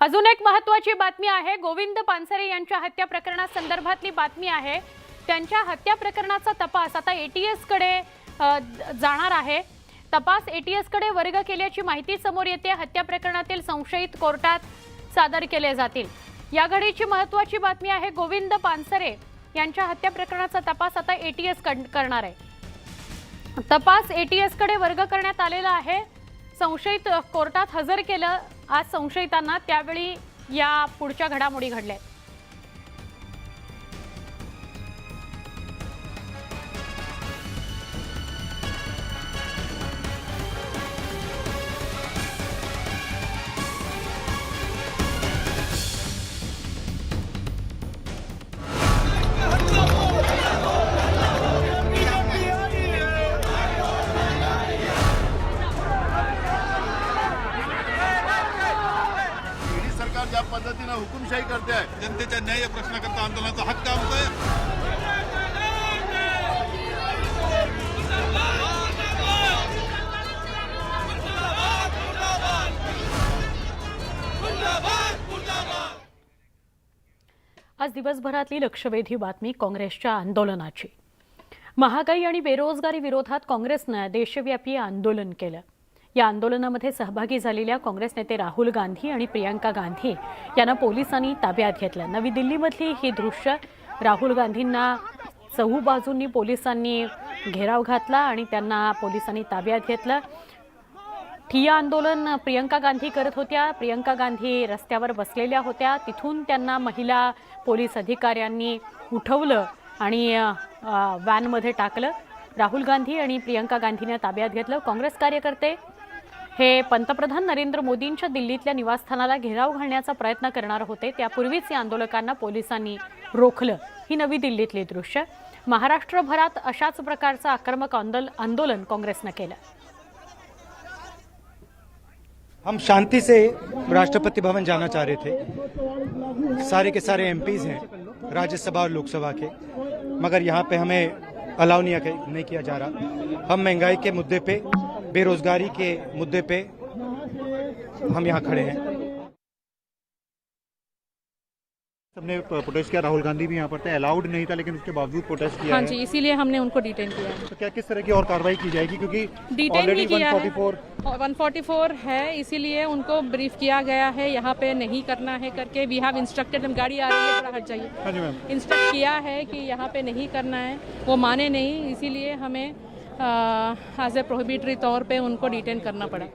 अजून एक महत्त्वाची बातमी आहे। गोविंद पानसरे यांच्या हत्या प्रकरणासंदर्भातली बातमी आहे। त्यांच्या हत्या प्रकरणाचा तपास आता एटीएस कडे जाणार आहे। तपास एटीएस कडे वर्ग केल्याची माहिती समोर येते। हत्या प्रकरणातील संशयित कोर्टात सादर केले जातील। या घडीची महत्त्वाची बातमी आहे। गोविंद पानसरे यांच्या हत्या प्रकरणाचा तपास आता एटीएस करणार आहे। तपास एटीएस कडे वर्ग करण्यात आलेला आहे। संशयित कोर्टात हजर केलं आज संशयितांना, त्यावेळी या पुढच्या घडामोडी घडल्या। ज्या पद्धतीने हुकुमशाही करते आहे, जनतेच्या न्याय प्रश्नाकरता आंदोलनाचा हक्क आमचा आहे। आज दिवसभरातली लक्षवेधी बातमी काँग्रेसच्या आंदोलनाची। महागाई आणि बेरोजगारी विरोधात काँग्रेसने देशव्यापी आंदोलन केलं। या आंदोलनामध्ये सहभागी झालेल्या काँग्रेस नेते राहुल गांधी आणि प्रियंका गांधी यांना पोलिसांनी ताब्यात घेतलं। नवी दिल्लीमधली ही दृश्य, राहुल गांधींना चहूबाजूंनी पोलिसांनी घेराव घातला आणि त्यांना पोलिसांनी ताब्यात घेतलं। ठिय्या आंदोलन प्रियंका गांधी करत होत्या। प्रियंका गांधी रस्त्यावर बसलेल्या होत्या। तिथून त्यांना महिला पोलीस अधिकाऱ्यांनी उठवलं आणि व्हॅनमध्ये टाकलं। राहुल गांधी आणि प्रियंका गांधींना ताब्यात घेतलं। काँग्रेस कार्यकर्ते हे पंतप्रधान नरेंद्र मोदींच्या दिल्लीतल्या निवासस्थानाला घेराव घालण्याचा प्रयत्न करणार होते। त्यापूर्वीच या आंदोलकांना पोलिसांनी रोखलं। ही नवी दिल्लीतली दृश्य। महाराष्ट्रभरात अशाच प्रकारचं आक्रमक आंदोलन काँग्रेसने केलं। हम शांति से राष्ट्रपति भवन जाना चाह रहे थे। सारे के सारे एमपीज हैं राज्यसभा और लोकसभा के, मगर यहाँ पे हमें अलाउ नहीं किया जा रहा। हम महंगाई के मुद्दे पे, बेरोजगारी के मुद्दे पे हम यहाँ खड़े हैं। सबने प्रोटेस्ट किया, राहुल गांधी भी यहाँ पर थे। अलाउड नहीं था लेकिन उसके बावजूद प्रोटेस्ट किया। हाँ जी, इसीलिए हमने उनको डिटेन किया है। तो क्या किस तरह की और कार्रवाई की जाएगी, क्योंकि डिटेन ही किया है, 144 है, इसीलिए उनको ब्रीफ किया गया है यहाँ पे नहीं करना है करके। वी हैव इंस्ट्रक्टेड, हम गाड़ी आ रही है, थोड़ा हट जाइए। हाँ जी मैम। इंस्ट्रक्ट किया है कि यहाँ पे नहीं करना है, वो माने नहीं, इसीलिए हमें एज ए प्रोहिबिटरी तौर पे उनको डिटेन करना पड़ा।